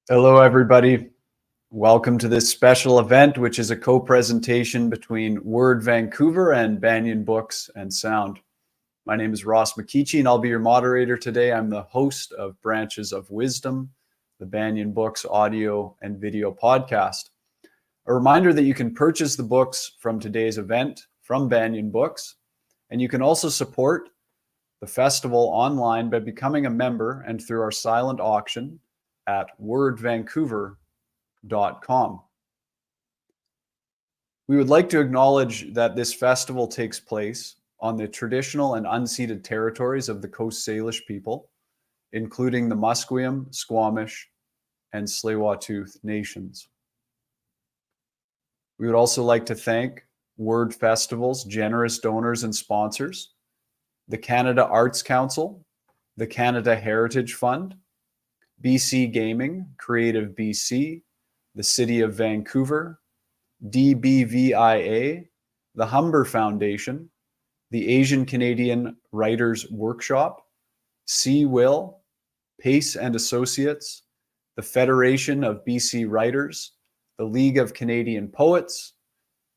Hello, everybody. Welcome to this special event, which is a co-presentation between Word Vancouver and Banyan Books and Sound. My name is Ross McKeachie, and I'll be your moderator today. I'm the host of Branches of Wisdom, the Banyan Books audio and video podcast. A reminder that you can purchase the books from today's event from Banyan Books, and you can also support the festival online by becoming a member and through our silent auction at wordvancouver.com. We would like to acknowledge that this festival takes place on the traditional and unceded territories of the Coast Salish people, including the Musqueam, Squamish, and Tsleil-Waututh nations. We would also like to thank Word Festival's generous donors and sponsors, the Canada Arts Council, the Canada Heritage Fund, BC Gaming, Creative BC, the City of Vancouver, DBVIA, the Humber Foundation, the Asian Canadian Writers Workshop, C. Will, Pace and Associates, the Federation of BC Writers, the League of Canadian Poets,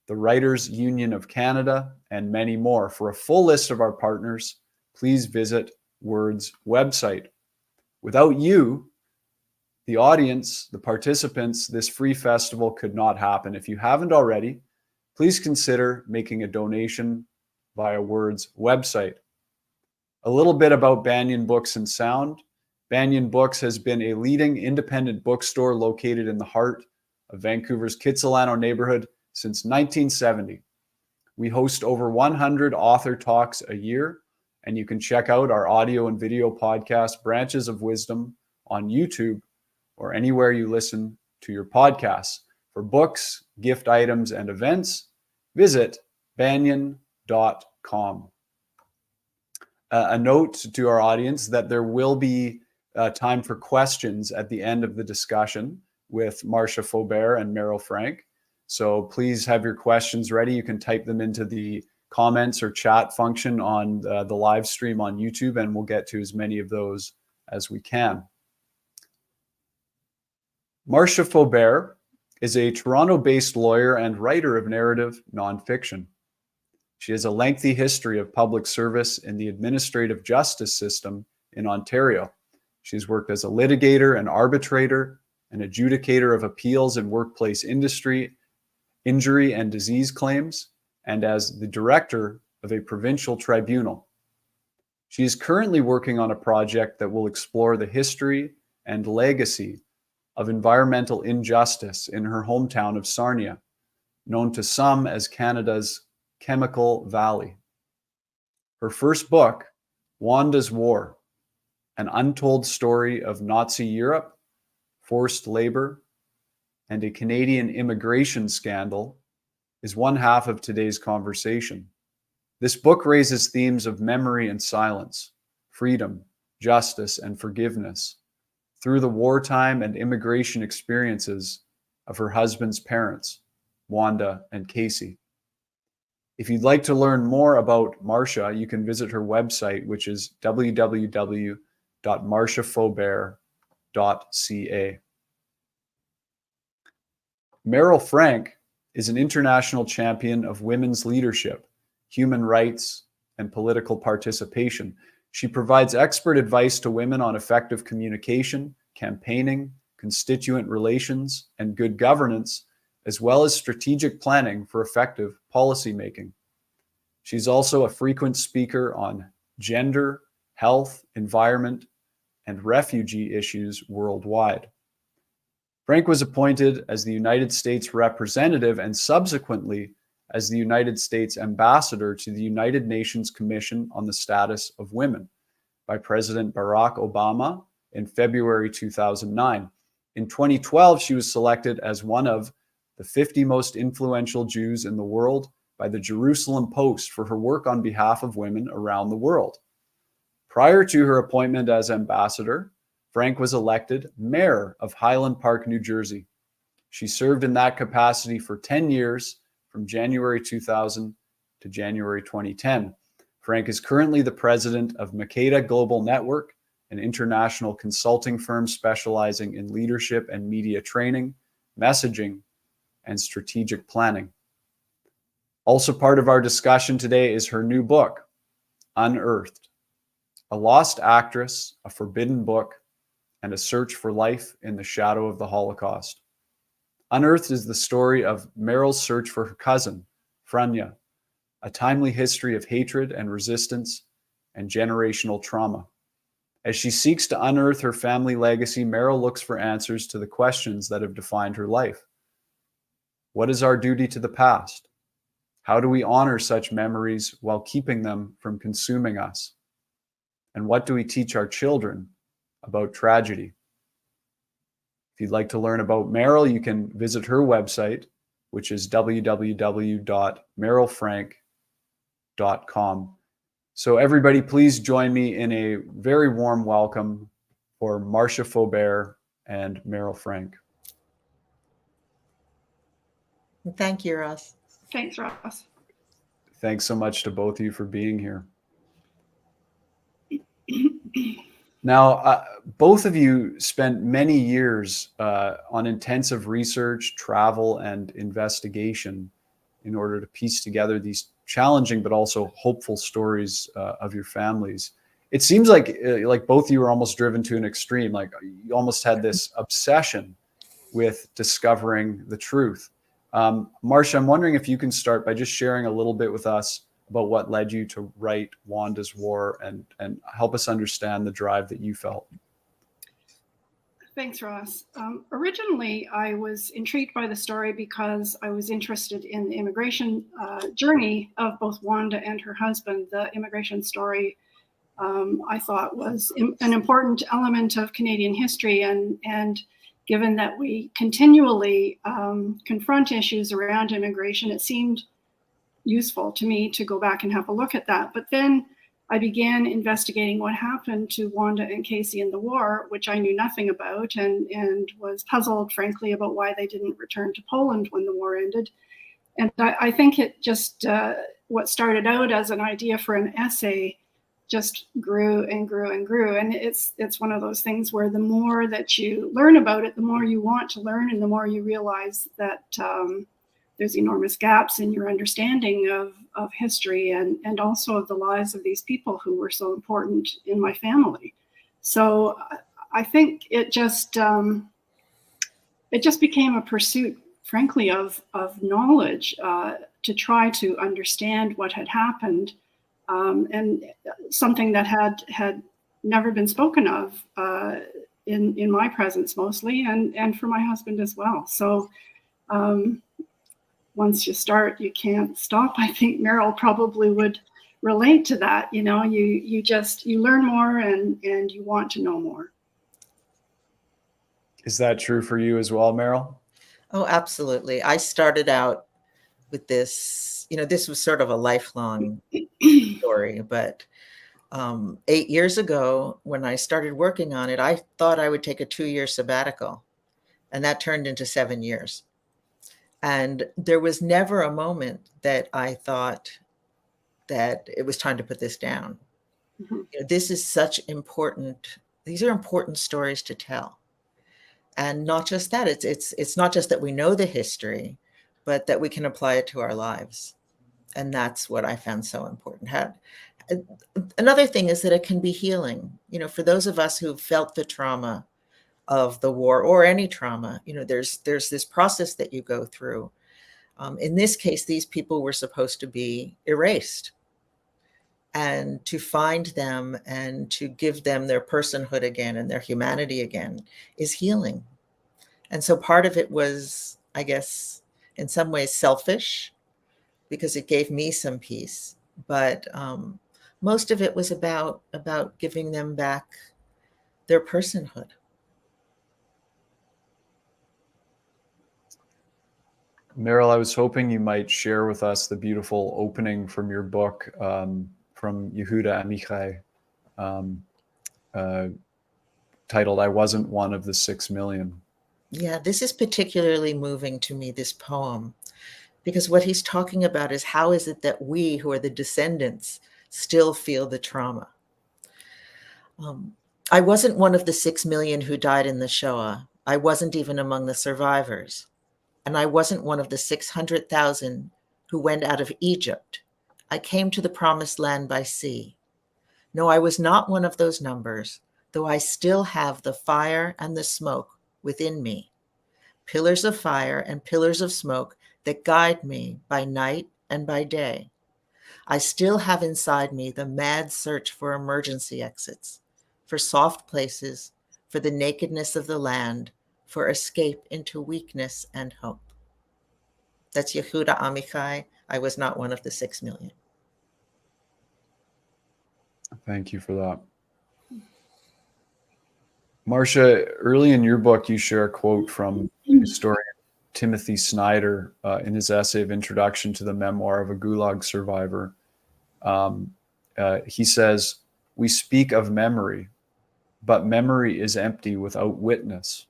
the Writers Union of Canada, and many more. For a full list of our partners, please visit Word's website. Without you, the audience, the participants, this free festival could not happen. If you haven't already, please consider making a donation via Word's website. A little bit about Banyan Books and Sound. Banyan Books has been a leading independent bookstore located in the heart of Vancouver's Kitsilano neighborhood since 1970. We host over 100 author talks a year, and you can check out our audio and video podcast, Branches of Wisdom, on YouTube or anywhere you listen to your podcasts. For books, gift items, and events, visit banyan.com. A note to our audience that there will be time for questions at the end of the discussion with Marsha Forbear and Meryl Frank. So please have your questions ready. You can type them into the comments or chat function on the live stream on YouTube, and we'll get to as many of those as we can. Marsha Forbear is a Toronto-based lawyer and writer of narrative nonfiction. She has a lengthy history of public service in the administrative justice system in Ontario. She's worked as a litigator, an arbitrator, an adjudicator of appeals in workplace industry, injury and disease claims, and as the director of a provincial tribunal. She is currently working on a project that will explore the history and legacy of environmental injustice in her hometown of Sarnia, known to some as Canada's Chemical Valley. Her first book, Wandas War, an untold story of Nazi Europe, forced labor, and a Canadian immigration scandal, is one half of today's conversation. This book raises themes of memory and silence, freedom, justice, and forgiveness through the wartime and immigration experiences of her husband's parents, Wanda and Casey. If you'd like to learn more about Marsha, you can visit her website, which is www.marshaforbear.ca. Meryl Frank is an international champion of women's leadership, human rights, and political participation. She provides expert advice to women on effective communication, campaigning, constituent relations, and good governance, as well as strategic planning for effective policymaking. She's also a frequent speaker on gender, health, environment, and refugee issues worldwide. Frank was appointed as the United States representative and subsequently as the United States ambassador to the United Nations Commission on the Status of Women by President Barack Obama in February 2009. In 2012, she was selected as one of the 50 most influential Jews in the world by the Jerusalem Post for her work on behalf of women around the world. Prior to her appointment as ambassador, Frank was elected mayor of Highland Park, New Jersey. She served in that capacity for 10 years, from January 2000 to January 2010. Frank is currently the president of Makeda Global Network an international consulting firm specializing in leadership and media training, messaging, and strategic planning. Also part of our discussion today is her new book, Unearthed, a lost actress, a forbidden book, and a search for life in the shadow of the Holocaust. Unearthed is the story of Meryl's search for her cousin, Franja, a timely history of hatred and resistance and generational trauma. As she seeks to unearth her family legacy, Meryl looks for answers to the questions that have defined her life. What is our duty to the past? How do we honor such memories while keeping them from consuming us? And what do we teach our children about tragedy? If you'd like to learn about Meryl, you can visit her website, which is www.merylfrank.com. So everybody, please join me in a very warm welcome for Marsha Forbear and Meryl Frank. Thank you, Ross. Thanks, Ross. Thanks so much to both of you for being here. Now, both of you spent many years on intensive research, travel, and investigation in order to piece together these challenging but also hopeful stories of your families. It seems like both of you were almost driven to an extreme. Like you almost had this obsession with discovering the truth. Marsha, I'm wondering if you can start by just sharing a little bit with us about what led you to write Wandas War and help us understand the drive that you felt. Thanks, Ross. Originally, I was intrigued by the story because I was interested in the immigration journey of both Wanda and her husband. The immigration story, I thought, was an important element of Canadian history. And given that we continually confront issues around immigration, it seemed useful to me to go back and have a look at that. But then I began investigating what happened to Wanda and Casey in the war, which I knew nothing about, and was puzzled, frankly, about why they didn't return to Poland when the war ended. And I think it just, what started out as an idea for an essay just grew and grew and grew. And it's one of those things where the more that you learn about it, the more you want to learn, and the more you realize that there's enormous gaps in your understanding of history and also of the lives of these people who were so important in my family. So I think it just became a pursuit, frankly, of knowledge to try to understand what had happened, and something that had never been spoken of in my presence mostly, and for my husband as well. So once you start, you can't stop. I think Meryl probably would relate to that. You know, you learn more and you want to know more. Is that true for you as well, Meryl? Oh, absolutely. I started out with this, this was sort of a lifelong story, but 8 years ago, when I started working on it, I thought I would take a 2-year sabbatical, and that turned into 7 years. And there was never a moment that I thought that it was time to put this down. Mm-hmm. This is these are important stories to tell. And not just that, it's not just that we know the history, but that we can apply it to our lives. And that's what I found so important. Another thing is that it can be healing. For those of us who've felt the trauma of the war or any trauma, there's this process that you go through. In this case, these people were supposed to be erased, and to find them and to give them their personhood again and their humanity again is healing. And so part of it was, I guess, in some ways selfish, because it gave me some peace. But most of it was about giving them back their personhood. Meryl, I was hoping you might share with us the beautiful opening from your book, from Yehuda Amichai, titled "I Wasn't One of the 6 Million." Yeah, this is particularly moving to me, this poem, because what he's talking about is how is it that we, who are the descendants, still feel the trauma. I wasn't one of the 6 million who died in the Shoah. I wasn't even among the survivors. And I wasn't one of the 600,000 who went out of Egypt. I came to the promised land by sea. No, I was not one of those numbers, though I still have the fire and the smoke within me, pillars of fire and pillars of smoke that guide me by night and by day. I still have inside me the mad search for emergency exits, for soft places, for the nakedness of the land, for escape into weakness and hope. That's Yehuda Amichai. I was not one of the 6 million. Thank you for that. Marsha, early in your book, you share a quote from historian Timothy Snyder in his essay of Introduction to the Memoir of a Gulag Survivor. He says, "We speak of memory, but memory is empty without witness."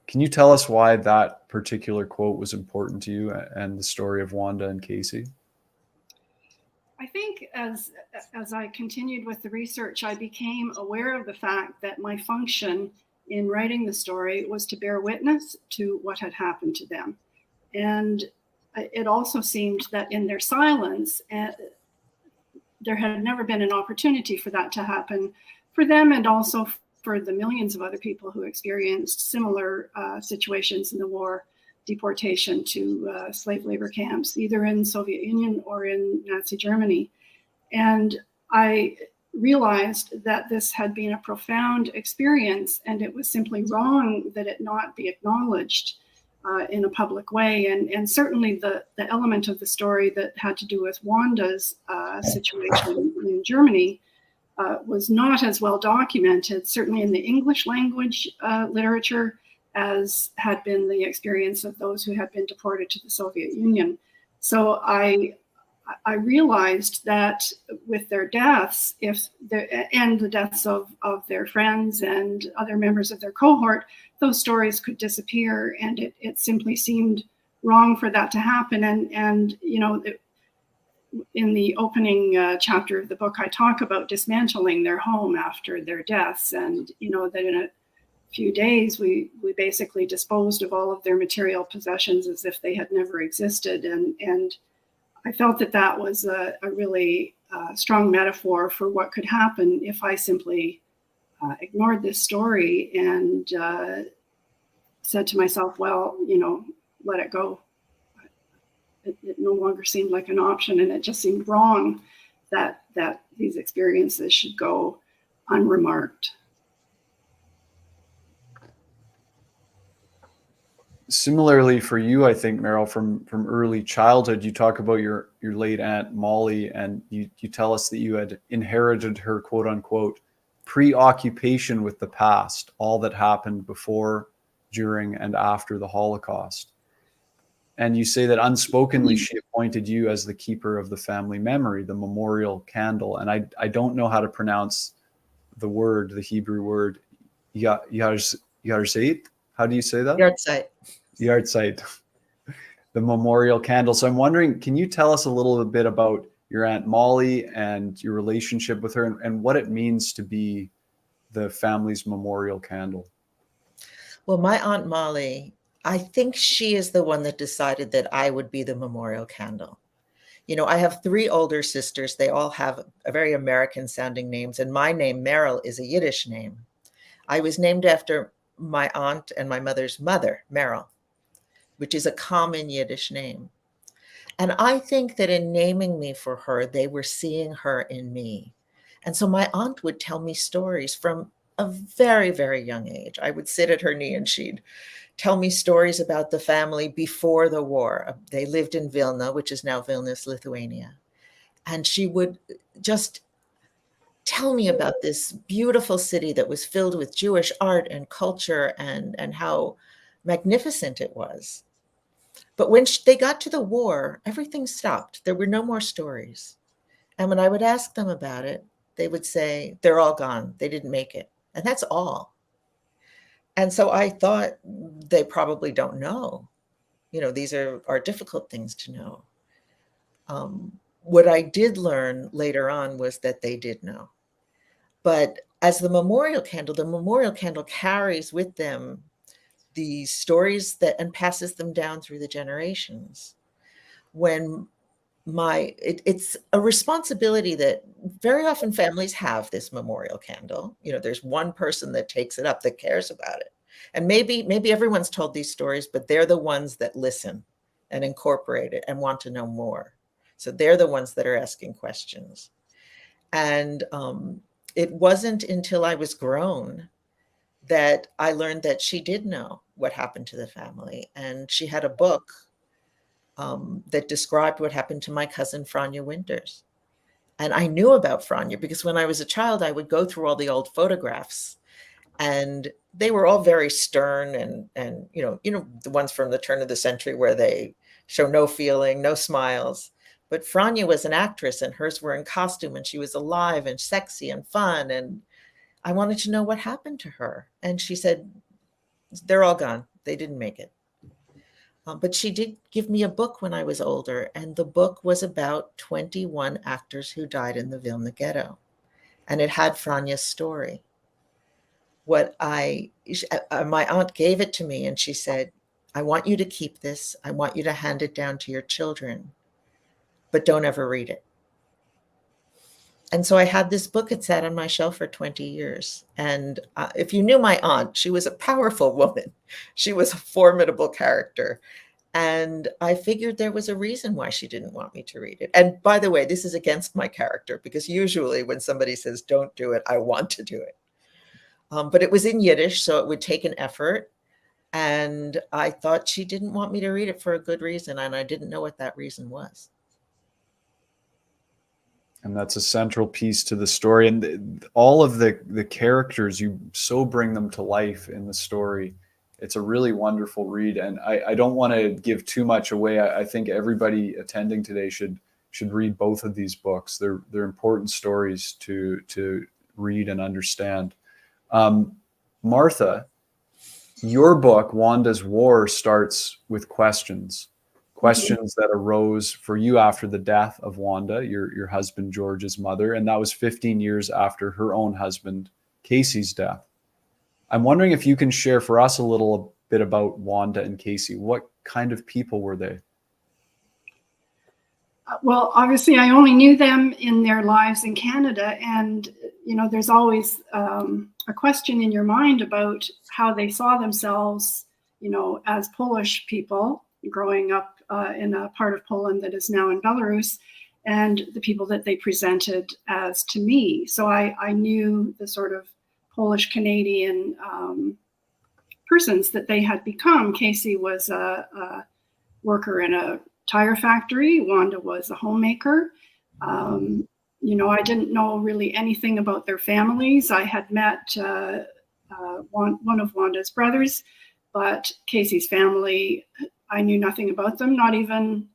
Can you tell us why that particular quote was important to you and the story of Wanda and Casey? I think as I continued with the research, I became aware of the fact that my function in writing the story was to bear witness to what had happened to them. And it also seemed that in their silence, there had never been an opportunity for that to happen for them, and also for the millions of other people who experienced similar situations in the war, deportation to slave labor camps, either in Soviet Union or in Nazi Germany. And I realized that this had been a profound experience, and it was simply wrong that it not be acknowledged in a public way. And certainly the element of the story that had to do with Wanda's situation in Germany was not as well documented, certainly in the English language literature, as had been the experience of those who had been deported to the Soviet Union. So I realized that with their deaths, and the deaths of their friends and other members of their cohort, those stories could disappear, and it simply seemed wrong for that to happen. And you know, in the opening chapter of the book, I talk about dismantling their home after their deaths, and you know that in a few days we basically disposed of all of their material possessions as if they had never existed. And I felt that was a really strong metaphor for what could happen if I simply ignored this story and said to myself, well, you know, let it go. It no longer seemed like an option, and it just seemed wrong that these experiences should go unremarked. Similarly for you, I think, Meryl, from early childhood, you talk about your late Aunt Molly, and you tell us that you had inherited her, quote unquote, preoccupation with the past, all that happened before, during, and after the Holocaust. And you say that unspokenly she appointed you as the keeper of the family memory, the memorial candle. And I don't know how to pronounce the word, the Hebrew word, Yarzeit. How do you say that? Yahrzeit. Yahrzeit, the memorial candle. So I'm wondering, can you tell us a little bit about your Aunt Molly and your relationship with her, and what it means to be the family's memorial candle? Well, my Aunt Molly, I think she is the one that decided that I would be the memorial candle. You know, I have 3 older sisters. They all have a very American sounding names, and my name, Meryl, is a Yiddish name. I was named after my aunt and my mother's mother, Meryl, which is a common Yiddish name. And I think that in naming me for her, they were seeing her in me. And so my aunt would tell me stories from a very, very young age. I would sit at her knee and she'd tell me stories about the family before the war. They lived in Vilna, which is now Vilnius, Lithuania. And she would just tell me about this beautiful city that was filled with Jewish art and culture, and how magnificent it was. But when they got to the war, everything stopped. There were no more stories. And when I would ask them about it, they would say, they're all gone. They didn't make it. And that's all. And so I thought, they probably don't know. You know, these are difficult things to know. What I did learn later on was that they did know. But as the memorial candle carries with them the stories that and passes them down through the generations. When it's a responsibility that very often families have, this memorial candle. There's one person that takes it up, that cares about it. And maybe everyone's told these stories, but they're the ones that listen and incorporate it and want to know more. So they're the ones that are asking questions. And it wasn't until I was grown that I learned that she did know what happened to the family. And she had a book that described what happened to my cousin, Franya Winters. And I knew about Franya because when I was a child, I would go through all the old photographs, and they were all very stern and the ones from the turn of the century where they show no feeling, no smiles. But Franya was an actress, and hers were in costume, and she was alive and sexy and fun. And I wanted to know what happened to her. And she said, they're all gone. They didn't make it. But she did give me a book when I was older, and the book was about 21 actors who died in the Vilna ghetto, and it had Franya's story. My aunt gave it to me, and she said, I want you to keep this. I want you to hand it down to your children, but don't ever read it. And so I had this book. It sat on my shelf for 20 years. And if you knew my aunt, she was a powerful woman. She was a formidable character. And I figured there was a reason why she didn't want me to read it. And by the way, this is against my character, because usually when somebody says, don't do it, I want to do it. But it was in Yiddish, so it would take an effort. And I thought she didn't want me to read it for a good reason. And I didn't know what that reason was. And that's a central piece to the story. And all of the characters, you so bring them to life in the story. It's a really wonderful read. And I don't want to give too much away. I think everybody attending today should read both of these books. They're important stories to read and understand. Martha, your book, Wandas War, starts with questions that arose for you after the death of Wanda, your husband George's mother, and that was 15 years after her own husband Casey's death. I'm wondering if you can share for us a little bit about Wanda and Casey. What kind of people were they? Well, obviously, I only knew them in their lives in Canada, and there's always a question in your mind about how they saw themselves, as Polish people growing up in a part of Poland that is now in Belarus, and the people that they presented as to me. So I knew the sort of Polish Canadian persons that they had become. Casey was a worker in a tire factory. Wanda was a homemaker. I didn't know really anything about their families. I had met one of Wanda's brothers, but Casey's family, I knew nothing about them, not even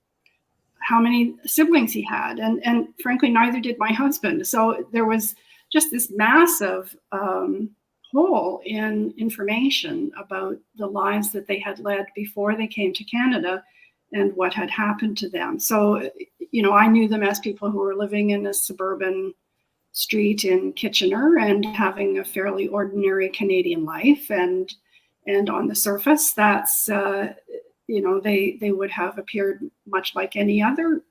how many siblings he had. And frankly, neither did my husband. So there was just this massive hole in information about the lives that they had led before they came to Canada and what had happened to them. So, I knew them as people who were living in a suburban street in Kitchener and having a fairly ordinary Canadian life. And on the surface, that's, they would have appeared much like any other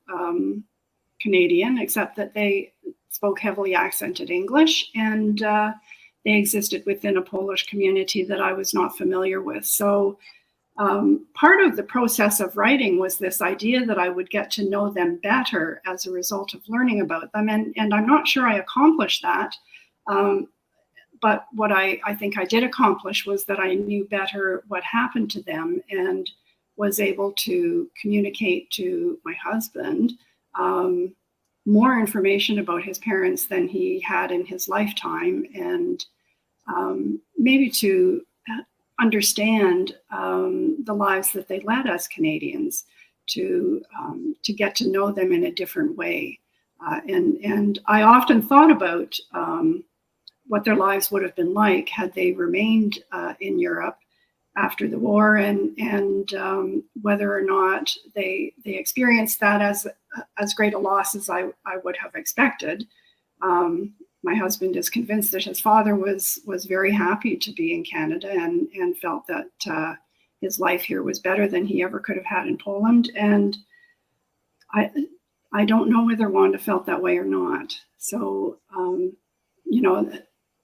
Canadian, except that they spoke heavily accented English, and they existed within a Polish community that I was not familiar with. So part of the process of writing was this idea that I would get to know them better as a result of learning about them. And I'm not sure I accomplished that. But what I think I did accomplish was that I knew better what happened to them and was able to communicate to my husband more information about his parents than he had in his lifetime, and maybe to understand the lives that they led as Canadians, to get to know them in a different way. And I often thought about what their lives would have been like had they remained in Europe after the war, and whether or not they experienced that as great a loss as I would have expected. my husband is convinced that his father was very happy to be in Canada and felt that his life here was better than he ever could have had in Poland. And I don't know whether Wanda felt that way or not. So, you know,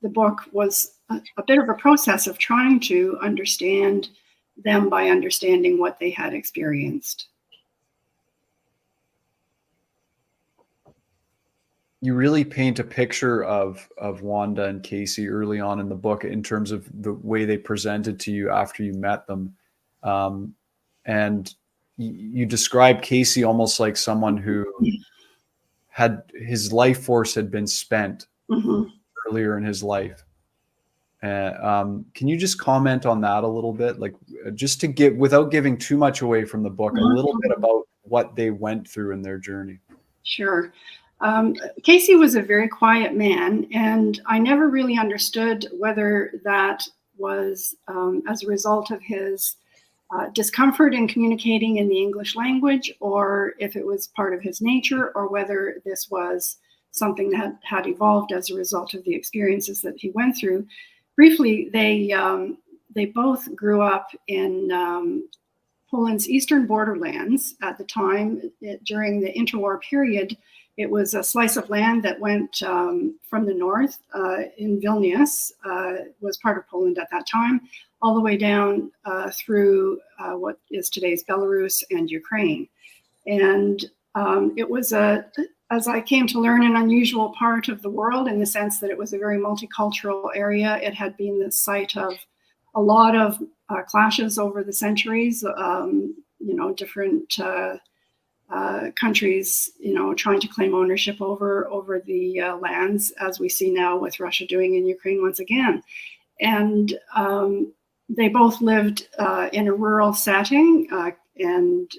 the book was a bit of a process of trying to understand them by understanding what they had experienced. You really paint a picture of Wanda and Casey early on in the book in terms of the way they presented to you after you met them. And you describe Casey almost like someone who had his life force had been spent earlier in his life. Can you just comment on that a little bit? Like, just to give, without giving too much away from the book, a little bit about what they went through in their journey. Sure. Casey was a very quiet man, and I never really understood whether that was as a result of his discomfort in communicating in the English language, or if it was part of his nature, or whether this was something that had evolved as a result of the experiences that he went through. Briefly, they both grew up in Poland's eastern borderlands at the time. During the interwar period, it was a slice of land that went from the north in Vilnius, was part of Poland at that time, all the way down through what is today's Belarus and Ukraine. And it was, as I came to learn, an unusual part of the world in the sense that it was a very multicultural area. It had been the site of a lot of clashes over the centuries, you know, different countries, you know, trying to claim ownership over the lands, as we see now with Russia doing in Ukraine once again. And they both lived in a rural setting, and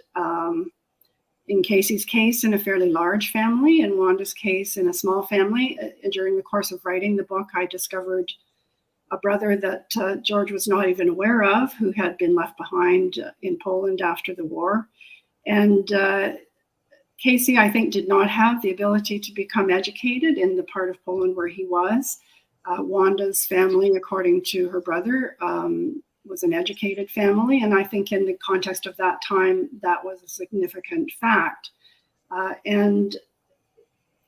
in Casey's case, in a fairly large family, in Wanda's case, in a small family. During the course of writing the book, I discovered a brother that George was not even aware of, who had been left behind in Poland after the war. And Casey, I think, did not have the ability to become educated in the part of Poland where he was. Wanda's family, according to her brother, was an educated family. And I think in the context of that time, that was a significant fact. And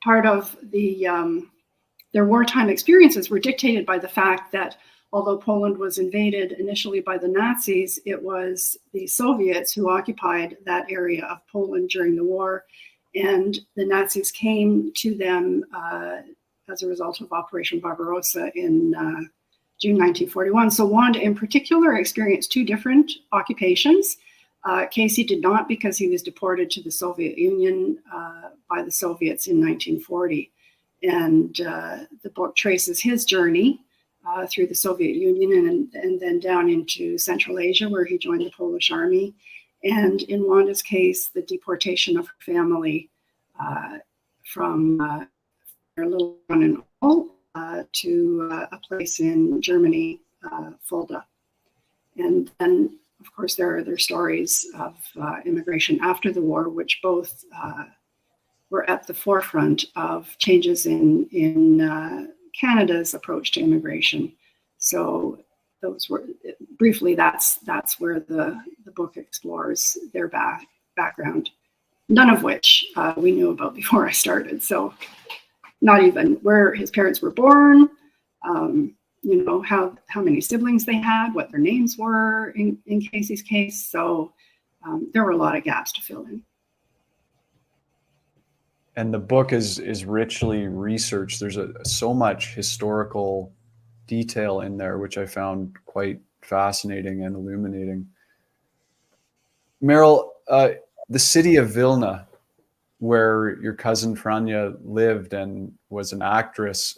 part of their wartime experiences were dictated by the fact that although Poland was invaded initially by the Nazis, it was the Soviets who occupied that area of Poland during the war. And the Nazis came to them as a result of Operation Barbarossa in June 1941. So Wanda in particular experienced two different occupations. Casey did not, because he was deported to the Soviet Union by the Soviets in 1940. And the book traces his journey through the Soviet Union and then down into Central Asia, where he joined the Polish army. And in Wanda's case, the deportation of her family from their little one and all to a place in Germany, Fulda. And then, of course, there are other stories of immigration after the war, which both were at the forefront of changes in Canada's approach to immigration. So those were briefly, that's where the book explores their background, none of which we knew about before I started. So not even where his parents were born, you know, how many siblings they had, what their names were in Casey's case. So there were a lot of gaps to fill in. And the book is richly researched. There's so much historical detail in there, which I found quite fascinating and illuminating. Meryl, the city of Vilna, where your cousin Franja lived and was an actress,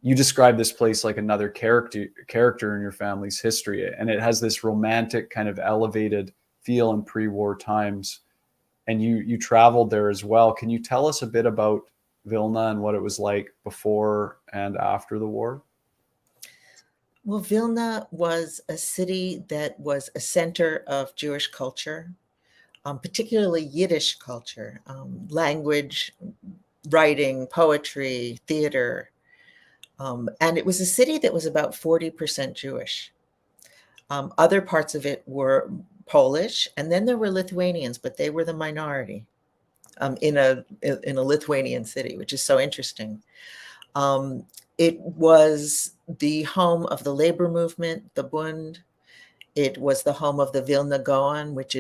you describe this place like another character in your family's history, and it has this romantic kind of elevated feel in pre-war times. And you traveled there as well. Can you tell us a bit about Vilna and what it was like before and after the war? Well, Vilna was a city that was a center of Jewish culture, particularly Yiddish culture, language, writing, poetry, theater. And it was a city that was about 40% Jewish. Other parts of it were Polish, and then there were Lithuanians, but they were the minority in a Lithuanian city, which is so interesting. It was the home of the labor movement, the Bund. It was the home of the Vilna Gaon, which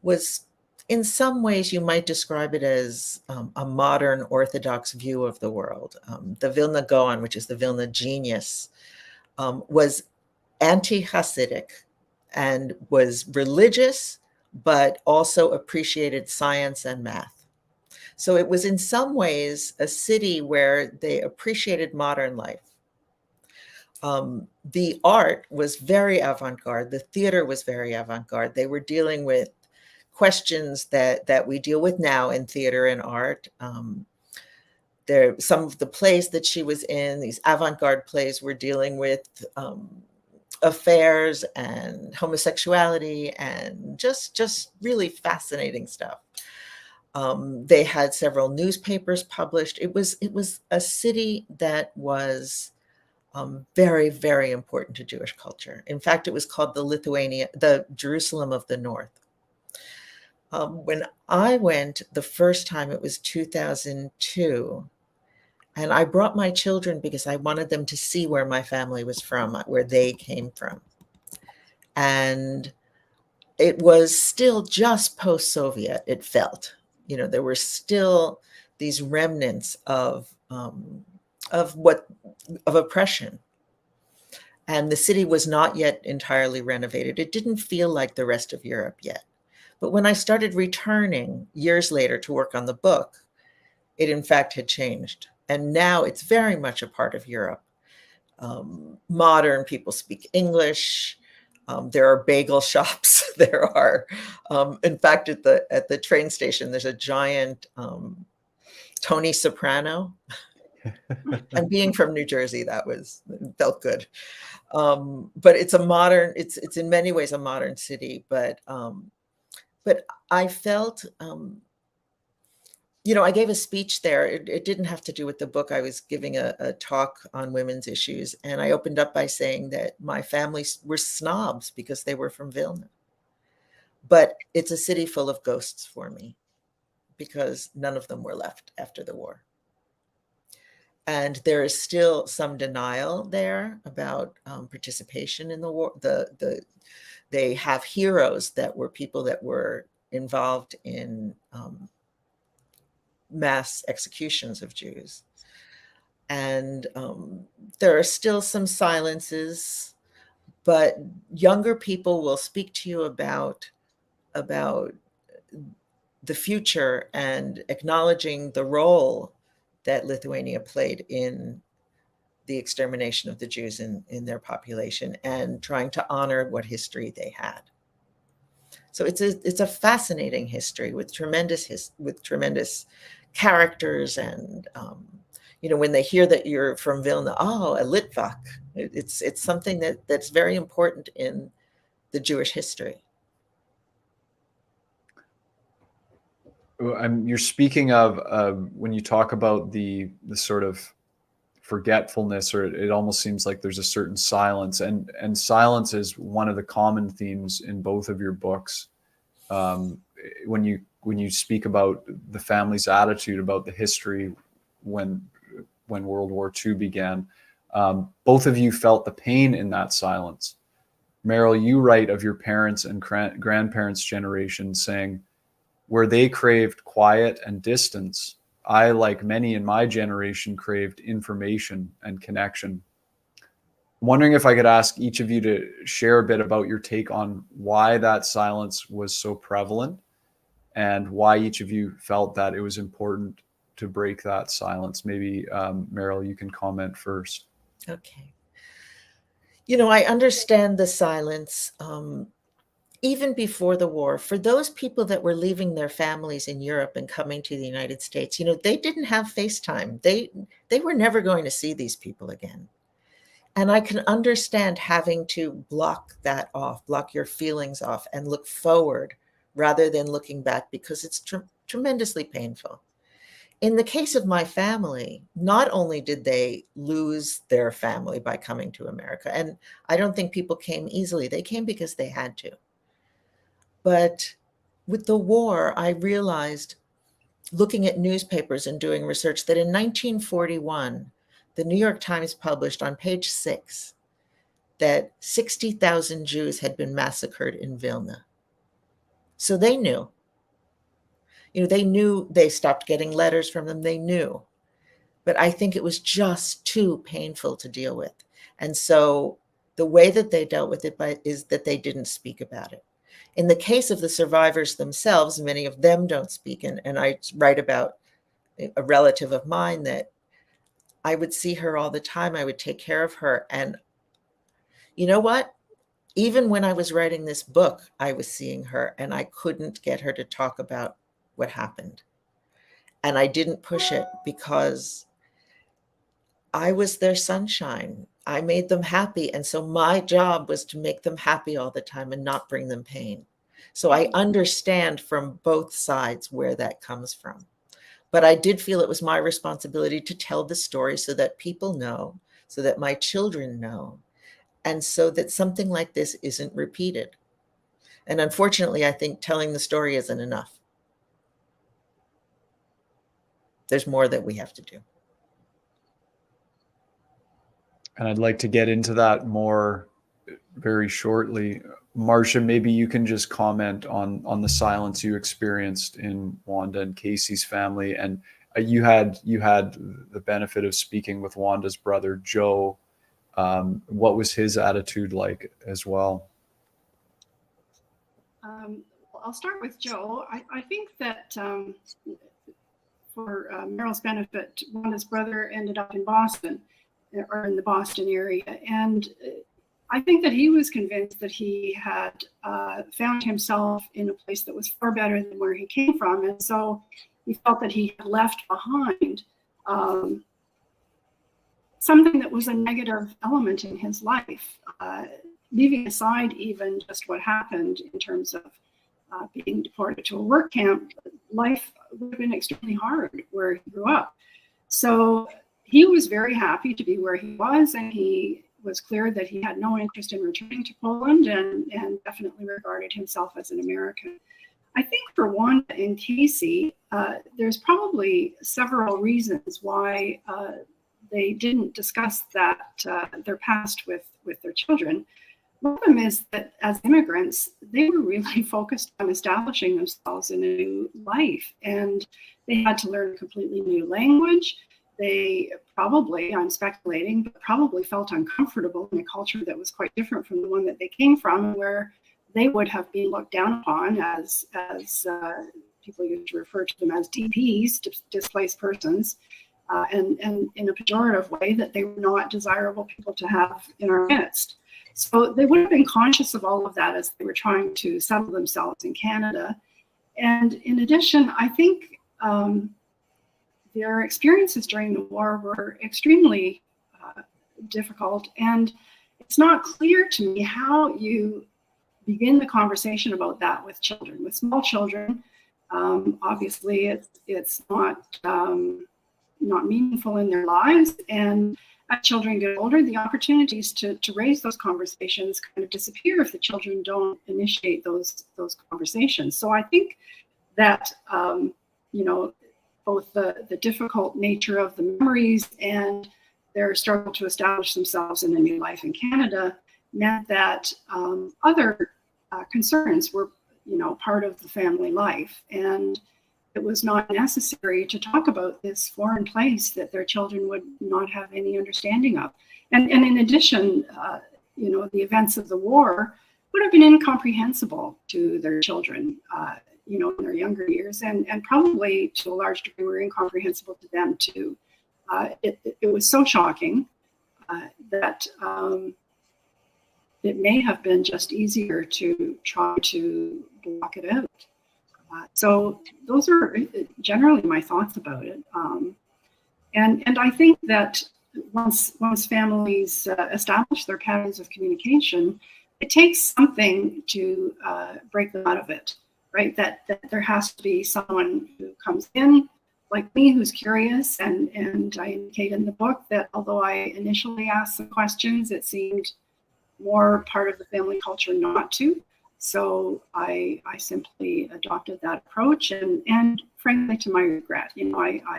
was in some ways you might describe it as a modern Orthodox view of the world. The Vilna Gaon, which is the Vilna genius, was anti-Hasidic and was religious, but also appreciated science and math. So it was in some ways a city where they appreciated modern life. The art was very avant-garde. The theater was very avant-garde. They were dealing with questions that we deal with now in theater and art. Some of the plays that she was in, these avant-garde plays, were dealing with affairs and homosexuality and just really fascinating stuff. They had several newspapers published. It was a city that was very, very important to Jewish culture. In fact, it was called the Jerusalem of the North. When I went the first time, it was 2002. And I brought my children because I wanted them to see where my family was from, where they came from. And it was still just post-Soviet, it felt. There were still these remnants of oppression. And the city was not yet entirely renovated. It didn't feel like the rest of Europe yet. But when I started returning years later to work on the book, it in fact had changed. And now it's very much a part of Europe. Modern people speak English. There are bagel shops. There are, in fact, at the train station, there's a giant Tony Soprano. And being from New Jersey, felt good. But it's it's in many ways a modern city. But I felt, I gave a speech there. It didn't have to do with the book. I was giving a talk on women's issues. And I opened up by saying that my family were snobs because they were from Vilna. But it's a city full of ghosts for me because none of them were left after the war. And there is still some denial there about participation in the war. They have heroes that were people that were involved in mass executions of Jews. And there are still some silences, but younger people will speak to you about the future and acknowledging the role that Lithuania played in the extermination of the Jews in their population and trying to honor what history they had. So it's a fascinating history with tremendous characters, and when they hear that you're from Vilna, a Litvak, it's something that's very important in the Jewish history. You're speaking of when you talk about the sort of forgetfulness, or it almost seems like there's a certain silence, and silence is one of the common themes in both of your books. When you speak about the family's attitude about the history when World War II began, both of you felt the pain in that silence. Meryl, you write of your parents and grandparents' generation saying, where they craved quiet and distance, I, like many in my generation, craved information and connection. I'm wondering if I could ask each of you to share a bit about your take on why that silence was so prevalent and why each of you felt that it was important to break that silence. Maybe Meryl, you can comment first. Okay. I understand the silence. Even before the war, for those people that were leaving their families in Europe and coming to the United States, they didn't have FaceTime. They were never going to see these people again. And I can understand having to block that off, block your feelings off, and look forward rather than looking back, because it's tremendously painful. In the case of my family, not only did they lose their family by coming to America, and I don't think people came easily, they came because they had to. But with the war, I realized, looking at newspapers and doing research, that in 1941, the New York Times published on page 6 that 60,000 Jews had been massacred in Vilna. So they knew. They knew. They stopped getting letters from them. They knew. But I think it was just too painful to deal with. And so the way that they dealt with it is that they didn't speak about it. In the case of the survivors themselves, many of them don't speak. And I write about a relative of mine that I would see her all the time. I would take care of her. And you know what? Even when I was writing this book, I was seeing her and I couldn't get her to talk about what happened. And I didn't push it because I was their sunshine. I made them happy. And so my job was to make them happy all the time and not bring them pain. So I understand from both sides where that comes from. But I did feel it was my responsibility to tell the story so that people know, so that my children know, and so that something like this isn't repeated. And unfortunately, I think telling the story isn't enough. There's more that we have to do. And I'd like to get into that more very shortly. Marsha, maybe you can just comment on the silence you experienced in Wanda and Casey's family. And you had the benefit of speaking with Wanda's brother, Joe. What was his attitude like as well? I'll start with Joe. I think that for Meryl's benefit, Wanda's brother ended up in Boston, or in the Boston area. And I think that he was convinced that he had found himself in a place that was far better than where he came from. And so he felt that he had left behind something that was a negative element in his life, leaving aside even just what happened in terms of being deported to a work camp. Life would have been extremely hard where he grew up. So he was very happy to be where he was, and he was clear that he had no interest in returning to Poland and definitely regarded himself as an American. I think for Wanda and Casey, there's probably several reasons why they didn't discuss that their past with their children. One of them is that as immigrants, they were really focused on establishing themselves in a new life, and they had to learn a completely new language. They probably, I'm speculating, but probably felt uncomfortable in a culture that was quite different from the one that they came from, where they would have been looked down upon as people used to refer to them as DPs, displaced persons, and in a pejorative way, that they were not desirable people to have in our midst. So they would have been conscious of all of that as they were trying to settle themselves in Canada. And in addition, I think their experiences during the war were extremely difficult. And it's not clear to me how you begin the conversation about that with children. With small children, obviously it's not meaningful in their lives. And as children get older, the opportunities to raise those conversations kind of disappear if the children don't initiate those conversations. So I think that, both the difficult nature of the memories and their struggle to establish themselves in a new life in Canada meant that other concerns were, part of the family life. And it was not necessary to talk about this foreign place that their children would not have any understanding of. And in addition, the events of the war would have been incomprehensible to their children, in their younger years, and probably to a large degree were incomprehensible to them too. It was so shocking that it may have been just easier to try to block it out. So those are generally my thoughts about it. And I think that once families establish their patterns of communication, it takes something to break them out of it, right? That there has to be someone who comes in, like me, who's curious, and I indicate in the book that although I initially asked some questions, it seemed more part of the family culture not to. So I simply adopted that approach, and frankly, to my regret, I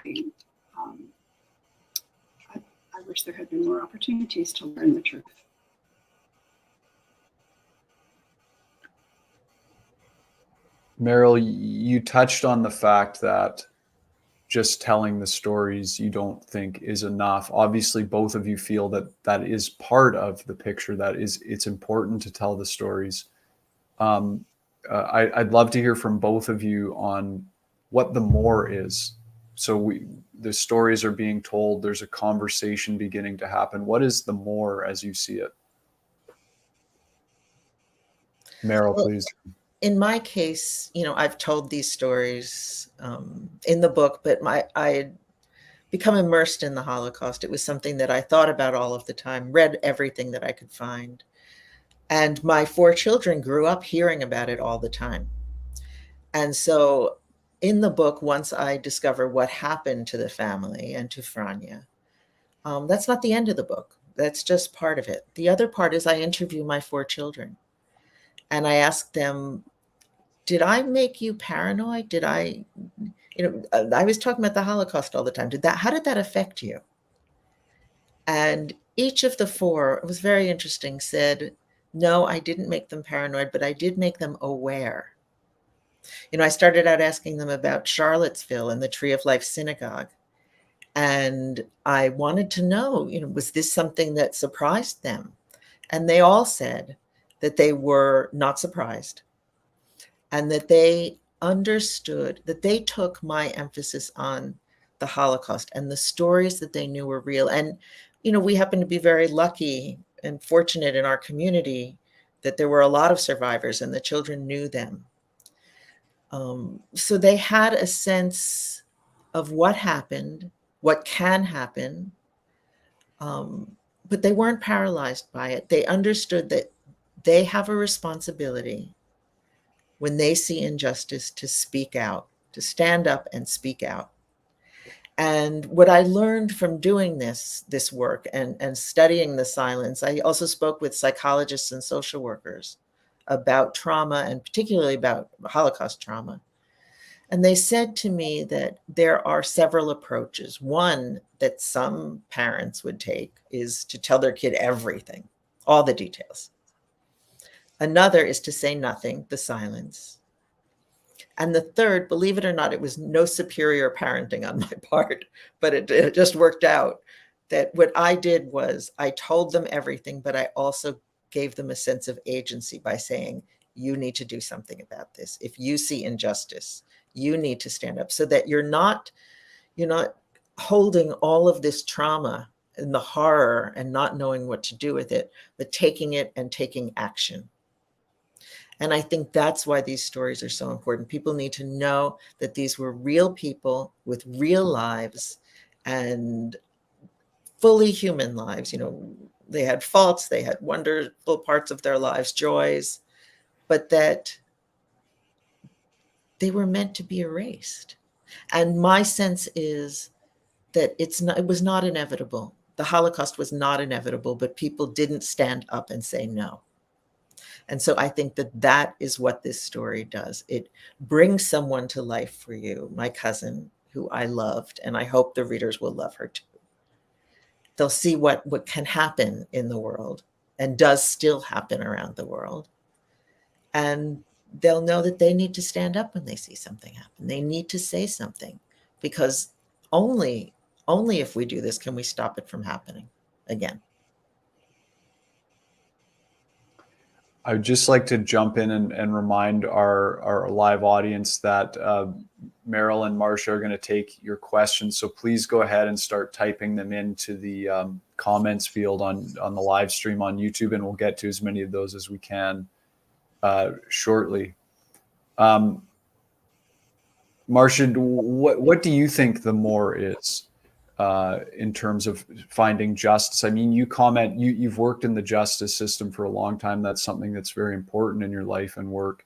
wish there had been more opportunities to learn the truth. Meryl, you touched on the fact that just telling the stories you don't think is enough. Obviously, both of you feel that that is part of the picture, that it's important to tell the stories. I'd love to hear from both of you on what the more is. So the stories are being told, there's a conversation beginning to happen. What is the more as you see it? Meryl, Well, please. in my case, I've told these stories in the book, but I become immersed in the Holocaust. It was something that I thought about all of the time, read everything that I could find. And my 4 children grew up hearing about it all the time. And so in the book, once I discover what happened to the family and to Franja, that's not the end of the book. That's just part of it. The other part is I interview my 4 children and I ask them, did I make you paranoid? Did I was talking about the Holocaust all the time. How did that affect you? And each of the 4, it was very interesting, said, no, I didn't make them paranoid, but I did make them aware. I started out asking them about Charlottesville and the Tree of Life Synagogue. And I wanted to know, was this something that surprised them? And they all said that they were not surprised and that they understood, that they took my emphasis on the Holocaust and the stories that they knew were real. And, we happen to be very lucky and fortunate in our community that there were a lot of survivors and the children knew them. So they had a sense of what happened, what can happen, but they weren't paralyzed by it. They understood that they have a responsibility when they see injustice to speak out, to stand up and speak out. And what I learned from doing this work and studying the silence, I also spoke with psychologists and social workers about trauma and particularly about Holocaust trauma. And they said to me that there are several approaches. One that some parents would take is to tell their kid everything, all the details. Another is to say nothing, the silence. And the third, believe it or not, it was no superior parenting on my part, but it just worked out that what I did was I told them everything, but I also gave them a sense of agency by saying, you need to do something about this. If you see injustice, you need to stand up, so that you're not holding all of this trauma and the horror and not knowing what to do with it, but taking it and taking action. And I think that's why these stories are so important. People need to know that these were real people with real lives and fully human lives. They had faults, they had wonderful parts of their lives, joys, but that they were meant to be erased. And my sense is that it was not inevitable. The Holocaust was not inevitable, but people didn't stand up and say no. And so I think that is what this story does. It brings someone to life for you, my cousin, who I loved, and I hope the readers will love her too. They'll see what can happen in the world and does still happen around the world. And they'll know that they need to stand up when they see something happen. They need to say something, because only if we do this can we stop it from happening again. I would just like to jump in and remind our live audience that Meryl and Marsha are going to take your questions. So please go ahead and start typing them into the comments field on the live stream on YouTube, and we'll get to as many of those as we can shortly. Marsha, what do you think the more is in terms of finding justice? I mean, you've worked in the justice system for a long time. That's something that's very important in your life and work.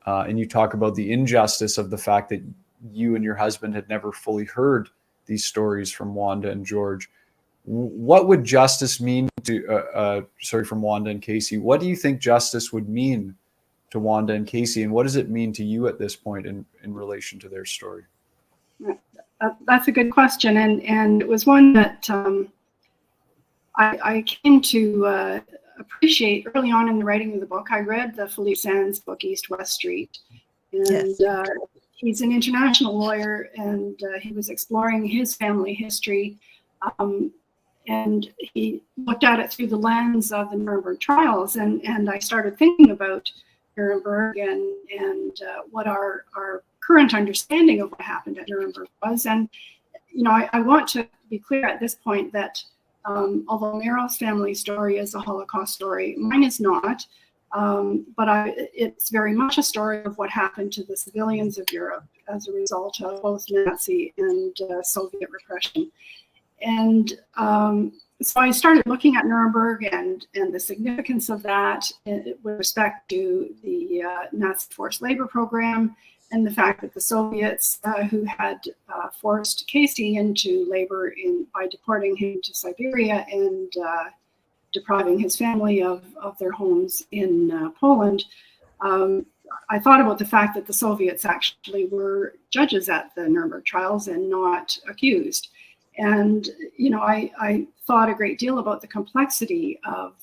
And you talk about the injustice of the fact that you and your husband had never fully heard these stories from Wanda and George. What would justice mean to, from Wanda and Casey? What do you think justice would mean to Wanda and Casey? And what does it mean to you at this point in relation to their story? That's a good question. And it was one that I came to appreciate early on in the writing of the book. I read the Philippe Sands book, East West Street. And Yes. He's an international lawyer, and he was exploring his family history. And he looked at it through the lens of the Nuremberg trials. And I started thinking about Nuremberg and what our current understanding of what happened at Nuremberg was. And, I want to be clear at this point that although Meryl's family story is a Holocaust story, mine is not. But it's very much a story of what happened to the civilians of Europe as a result of both Nazi and Soviet repression. And so I started looking at Nuremberg and the significance of that with respect to the Nazi forced labor program and the fact that the Soviets who had forced Casey into labor by deporting him to Siberia and depriving his family of their homes in Poland. I thought about the fact that the Soviets actually were judges at the Nuremberg trials and not accused. And, I thought a great deal about the complexity of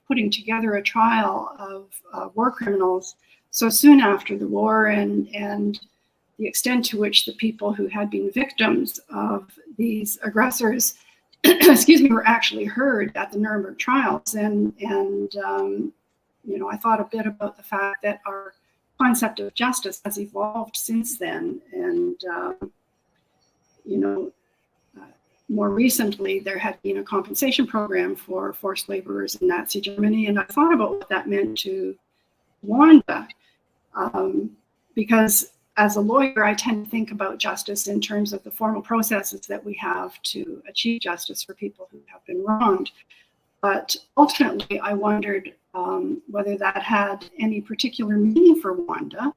putting together a trial of war criminals so soon after the war and the extent to which the people who had been victims of these aggressors were actually heard at the Nuremberg trials. And I thought a bit about the fact that our concept of justice has evolved since then. And, more recently, there had been a compensation program for forced laborers in Nazi Germany. And I thought about what that meant to Wanda, because as a lawyer, I tend to think about justice in terms of the formal processes that we have to achieve justice for people who have been wronged. But ultimately, I wondered whether that had any particular meaning for Wanda,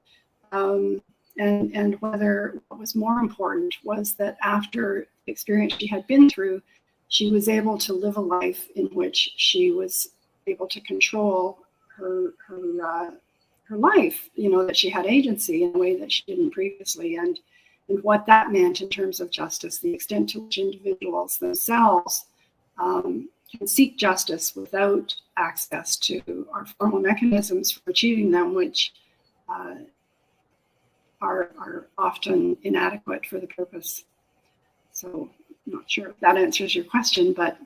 and whether what was more important was that after the experience she had been through, she was able to live a life in which she was able to control her life, that she had agency in a way that she didn't previously, and what that meant in terms of justice, the extent to which individuals themselves can seek justice without access to our formal mechanisms for achieving them, which are often inadequate for the purpose. So I'm not sure if that answers your question, but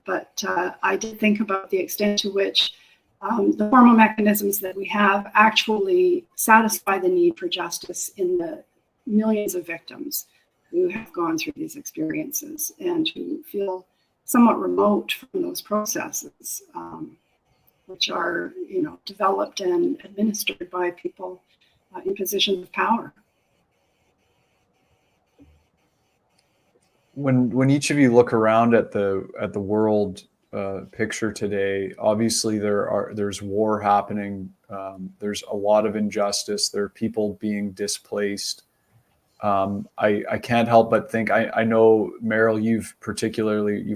I did think about the extent to which the formal mechanisms that we have actually satisfy the need for justice in the millions of victims who have gone through these experiences and who feel somewhat remote from those processes, which are, developed and administered by people in positions of power. When each of you look around at the world picture today, obviously there's war happening. There's a lot of injustice. There are people being displaced. I can't help but think, I know, Meryl, you've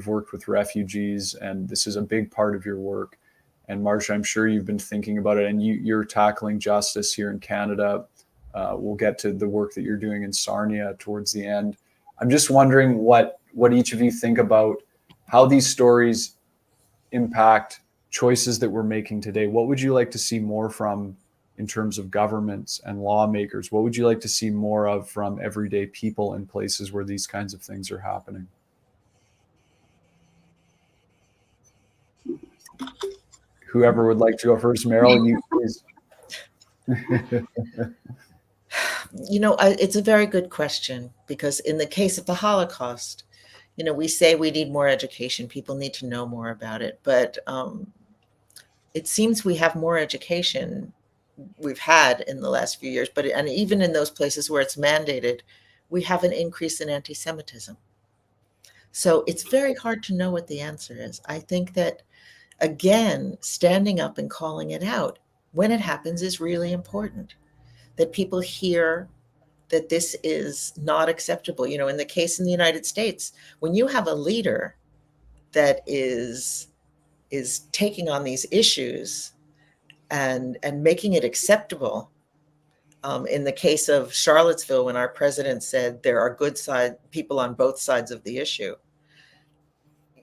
worked with refugees, and this is a big part of your work. And Marsha, I'm sure you've been thinking about it, and you're tackling justice here in Canada. We'll get to the work that you're doing in Sarnia towards the end. I'm just wondering what each of you think about how these stories impact choices that we're making today. What would you like to see more from in terms of governments and lawmakers? What would you like to see more of from everyday people in places where these kinds of things are happening? Whoever would like to go first. Meryl, you please. It's a very good question, because in the case of the Holocaust, we say we need more education. People need to know more about it. But it seems we have more education we've had in the last few years. And even in those places where it's mandated, we have an increase in anti-Semitism. So it's very hard to know what the answer is. I think that, again, standing up and calling it out when it happens is really important. That people hear that this is not acceptable. You know, in the case in the United States, when you have a leader that is taking on these issues and making it acceptable. In the case of Charlottesville, when our president said there are good people on both sides of the issue,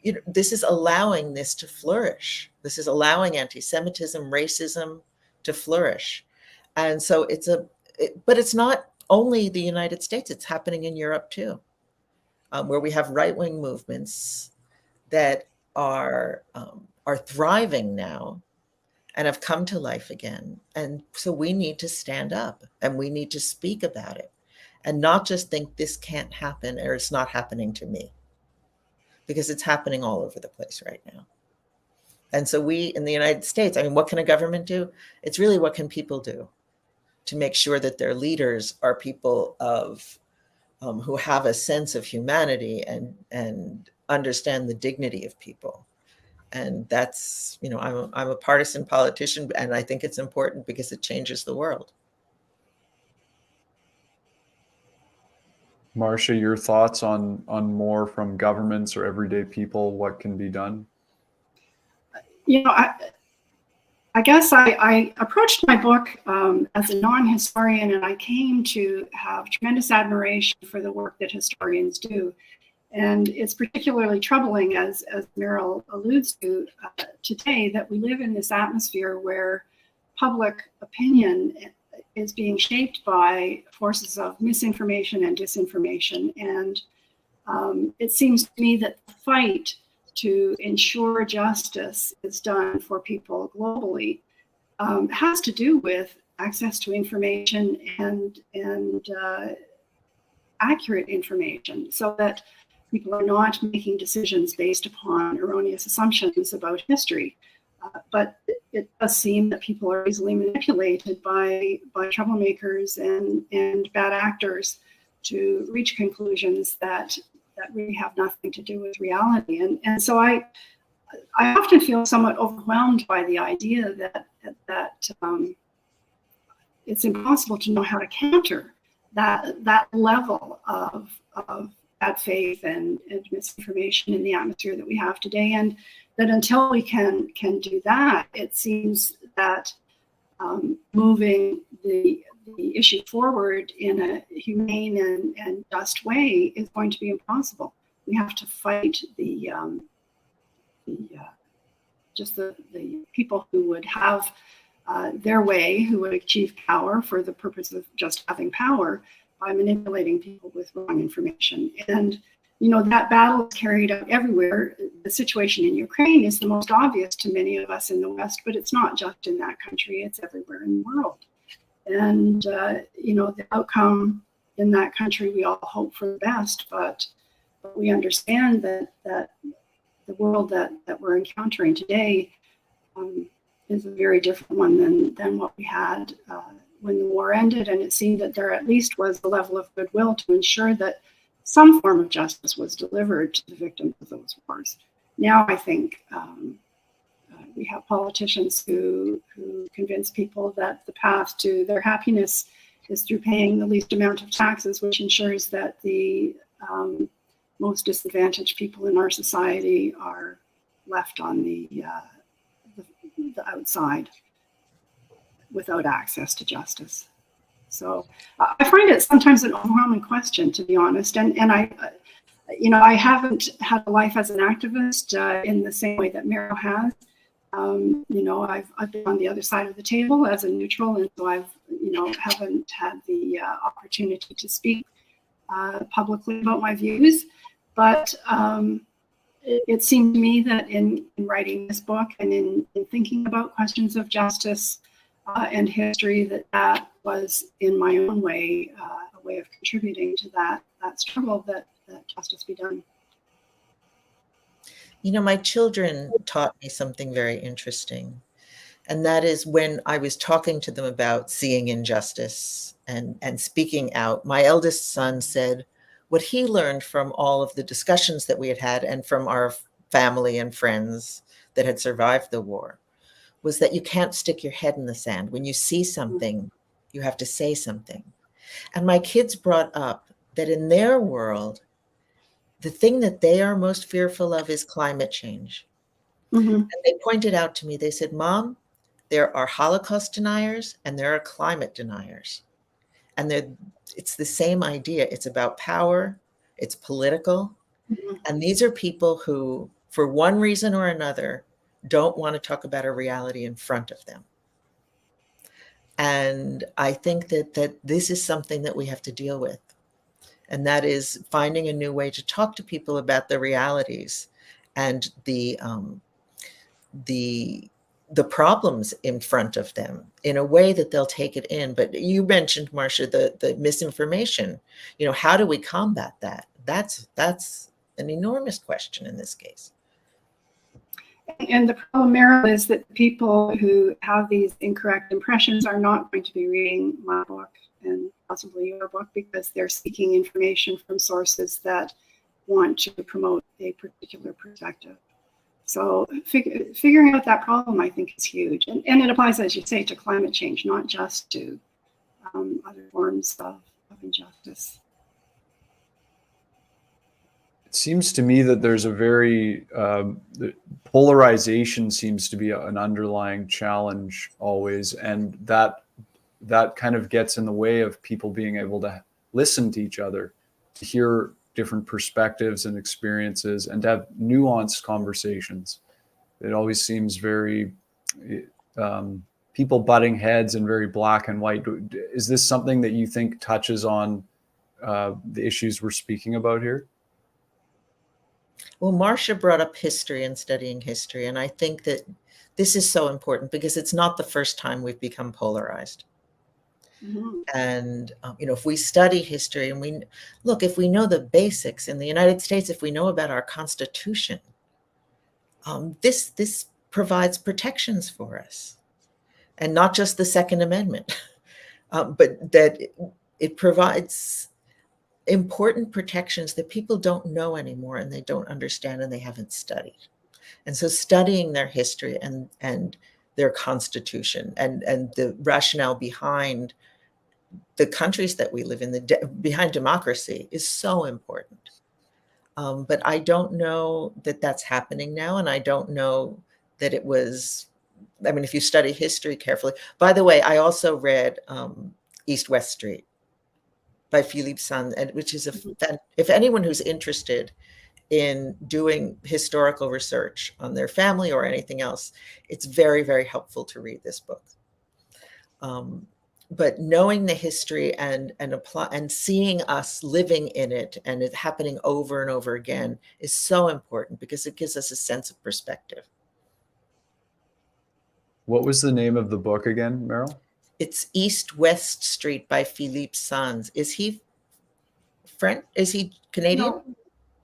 you know, this is allowing this to flourish. This is allowing anti-Semitism, racism to flourish. And so but it's not only the United States, it's happening in Europe too, where we have right-wing movements that are thriving now and have come to life again. And so we need to stand up and we need to speak about it and not just think this can't happen or it's not happening to me, because it's happening all over the place right now. And so we in the United States, I mean, what can a government do? It's really what can people do to make sure that their leaders are people of who have a sense of humanity and understand the dignity of people. And that's, you know, I'm a partisan politician, and I think it's important because it changes the world. Marsha, your thoughts on more from governments or everyday people, what can be done? You know, I guess I approached my book as a non-historian, and I came to have tremendous admiration for the work that historians do. And it's particularly troubling, as Meryl alludes to today, that we live in this atmosphere where public opinion is being shaped by forces of misinformation and disinformation. And it seems to me that the fight to ensure justice is done for people globally has to do with access to information and accurate information, so that people are not making decisions based upon erroneous assumptions about history. But it does seem that people are easily manipulated by troublemakers and bad actors to reach conclusions that really have nothing to do with reality. And so I often feel somewhat overwhelmed by the idea that it's impossible to know how to counter that level of bad faith and misinformation in the atmosphere that we have today. And that until we can do that, it seems that moving the issue forward in a humane and just way is going to be impossible. We have to fight the people who would have their way, who would achieve power for the purpose of just having power, by manipulating people with wrong information. And, you know, that battle is carried out everywhere. The situation in Ukraine is the most obvious to many of us in the West, but it's not just in that country, it's everywhere in the world. And, you know, the outcome in that country, we all hope for the best, but we understand that the world that we're encountering today is a very different one than what we had when the war ended. And it seemed that there at least was a level of goodwill to ensure that some form of justice was delivered to the victims of those wars. Now I think we have politicians who convince people that the path to their happiness is through paying the least amount of taxes, which ensures that the most disadvantaged people in our society are left on the outside without access to justice. So I find it sometimes an overwhelming question, to be honest. And I, you know, I haven't had a life as an activist in the same way that Meryl has. You know, I've been on the other side of the table as a neutral, and so I've, you know, haven't had the opportunity to speak publicly about my views. But it seemed to me that in writing this book and in thinking about questions of justice and history, that was in my own way a way of contributing to that struggle that justice be done. You know, my children taught me something very interesting. And that is when I was talking to them about seeing injustice and speaking out, my eldest son said what he learned from all of the discussions that we had had and from our family and friends that had survived the war was that you can't stick your head in the sand. When you see something, you have to say something. And my kids brought up that in their world, the thing that they are most fearful of is climate change. Mm-hmm. And they pointed out to me, they said, Mom, there are Holocaust deniers and there are climate deniers. And it's the same idea. It's about power, it's political. Mm-hmm. And these are people who, for one reason or another, don't want to talk about a reality in front of them. And I think that this is something that we have to deal with. And that is finding a new way to talk to people about the realities and the problems in front of them in a way that they'll take it in. But you mentioned, Marsha, the misinformation. You know, how do we combat that? That's an enormous question in this case. And the problem, Meryl, is that people who have these incorrect impressions are not going to be reading my book and possibly your book because they're seeking information from sources that want to promote a particular perspective. So figuring out that problem, I think, is huge. And it applies, as you say, to climate change, not just to other forms of injustice. It seems to me that there's a very polarization seems to be an underlying challenge always, and that kind of gets in the way of people being able to listen to each other, to hear different perspectives and experiences, and to have nuanced conversations. It always seems very people butting heads and very black and white. Is this something that you think touches on the issues we're speaking about here? Well, Marsha brought up history and studying history, and I think that this is so important because it's not the first time we've become polarized. Mm-hmm. And, if we study history and if we know the basics in the United States, if we know about our Constitution, this provides protections for us, and not just the Second Amendment, but that it provides important protections that people don't know anymore and they don't understand and they haven't studied. And so studying their history and their Constitution and the rationale behind the countries that we live in, behind democracy, is so important. But I don't know that that's happening now. And I don't know that it was, if you study history carefully. By the way, I also read East-West Street by Philippe Sands, which is if anyone who's interested in doing historical research on their family or anything else, it's very, very helpful to read this book. But knowing the history and seeing us living in it and it happening over and over again is so important because it gives us a sense of perspective. What was the name of the book again, Meryl? It's East-West Street by Philippe Sands. Is he French? Is he Canadian?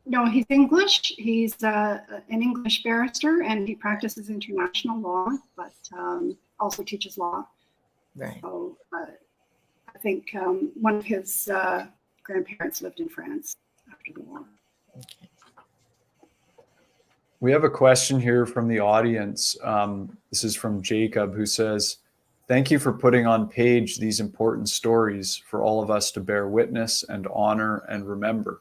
No, he's English. He's an English barrister and he practices international law, but also teaches law. Right. So I think one of his grandparents lived in France after the war. Okay. We have a question here from the audience. This is from Jacob, who says, "Thank you for putting on page these important stories for all of us to bear witness and honor and remember.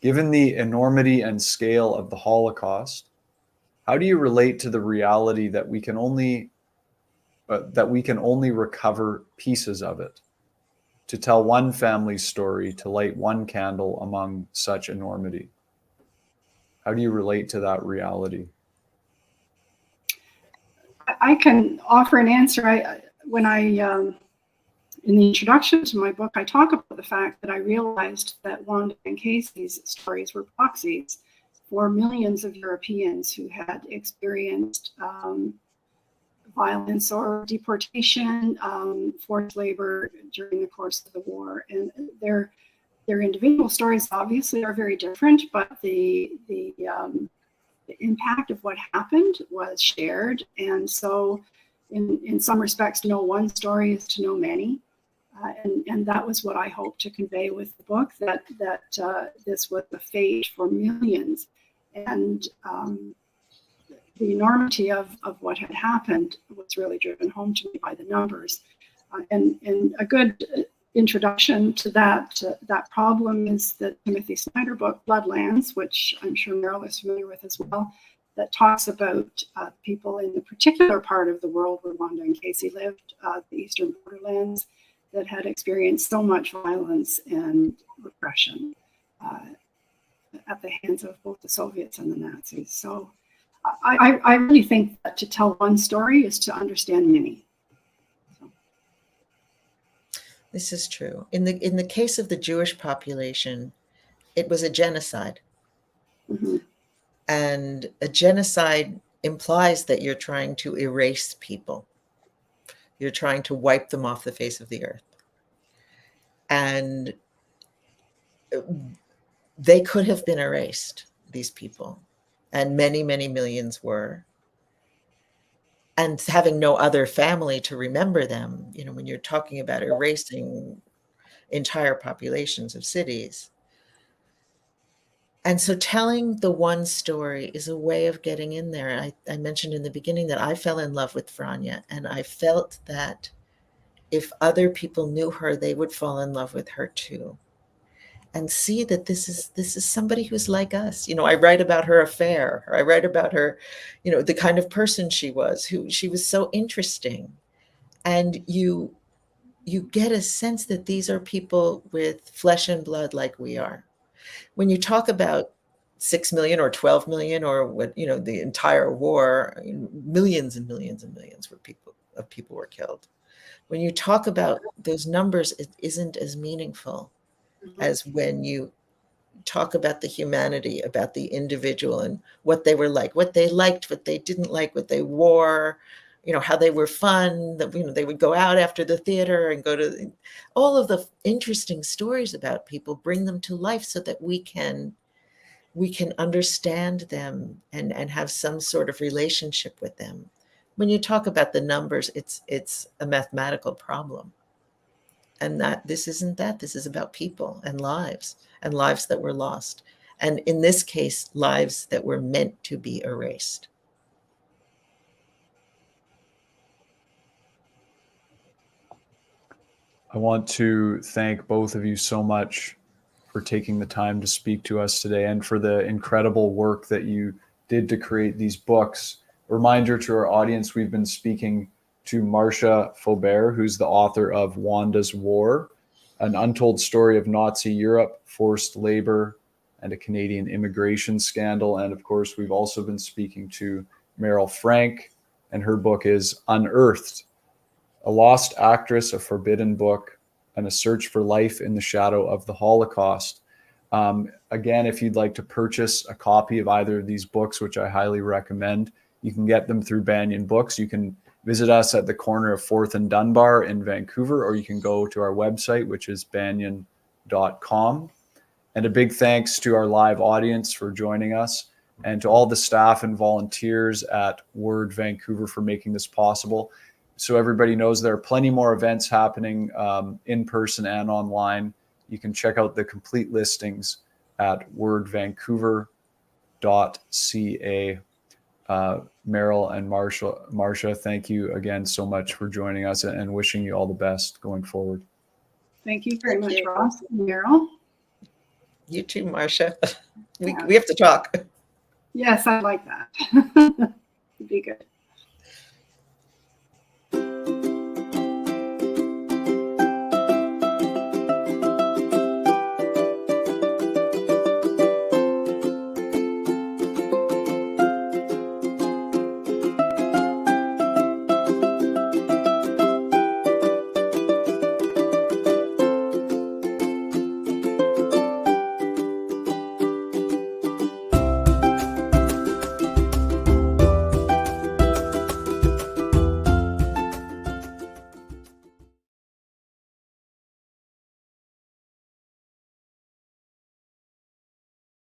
Given the enormity and scale of the Holocaust, how do you relate to the reality that we can only recover pieces of it, to tell one family's story, to light one candle among such enormity? How do you relate to that reality?" I can offer an answer. In the introduction to my book, I talk about the fact that I realized that Wanda and Casey's stories were proxies for millions of Europeans who had experienced violence or deportation, forced labor during the course of the war. And their individual stories obviously are very different, but the impact of what happened was shared. And so in some respects, to know one story is to know many. And that was what I hoped to convey with the book, that this was the fate for millions. And the enormity of what had happened was really driven home to me by the numbers. And a good introduction to that problem is the Timothy Snyder book, Bloodlands, which I'm sure Meryl is familiar with as well, that talks about people in the particular part of the world where Wanda and Casey lived, the eastern borderlands, that had experienced so much violence and repression at the hands of both the Soviets and the Nazis. So I really think that to tell one story is to understand many. This is true. In the case of the Jewish population, it was a genocide. Mm-hmm. And a genocide implies that you're trying to erase people. You're trying to wipe them off the face of the earth. And they could have been erased, these people. And many, many millions were. And having no other family to remember them, you know, when you're talking about erasing entire populations of cities. And so telling the one story is a way of getting in there. I mentioned in the beginning that I fell in love with Franja, and I felt that if other people knew her, they would fall in love with her too. And see that this is somebody who's like us. You know, I write about her affair, or I write about her, you know, the kind of person she was, who she was so interesting. And you get a sense that these are people with flesh and blood like we are. When you talk about 6 million or 12 million or what, you know, the entire war, millions and millions and millions of people were killed. When you talk about those numbers, it isn't as meaningful as when you talk about the humanity, about the individual and what they were like, what they liked, what they didn't like, what they wore, you know, how they were fun, that, you know, they would go out after the theater and go to all of the interesting stories about people, bring them to life so that we can understand them and have some sort of relationship with them. When you talk about the numbers, it's a mathematical problem. And that this isn't that. This is about people and lives that were lost. And in this case, lives that were meant to be erased. I want to thank both of you so much for taking the time to speak to us today and for the incredible work that you did to create these books. A reminder to our audience, we've been speaking to Marsha Forbear, who's the author of Wandas War, an untold story of Nazi Europe, forced labor, and a Canadian immigration scandal. And of course, we've also been speaking to Meryl Frank, and her book is Unearthed, a lost actress, a forbidden book, and a search for life in the shadow of the Holocaust. Again, if you'd like to purchase a copy of either of these books, which I highly recommend, you can get them through Banyan Books. You can visit us at the corner of 4th and Dunbar in Vancouver, or you can go to our website, which is banyan.com. And a big thanks to our live audience for joining us, and to all the staff and volunteers at Word Vancouver for making this possible. So everybody knows there are plenty more events happening in person and online. You can check out the complete listings at wordvancouver.ca. Meryl and Marsha, thank you again so much for joining us, and wishing you all the best going forward. Thank you very much, Ross and Meryl. You too, Marsha. We have to talk. Yes, I like that. It'd be good.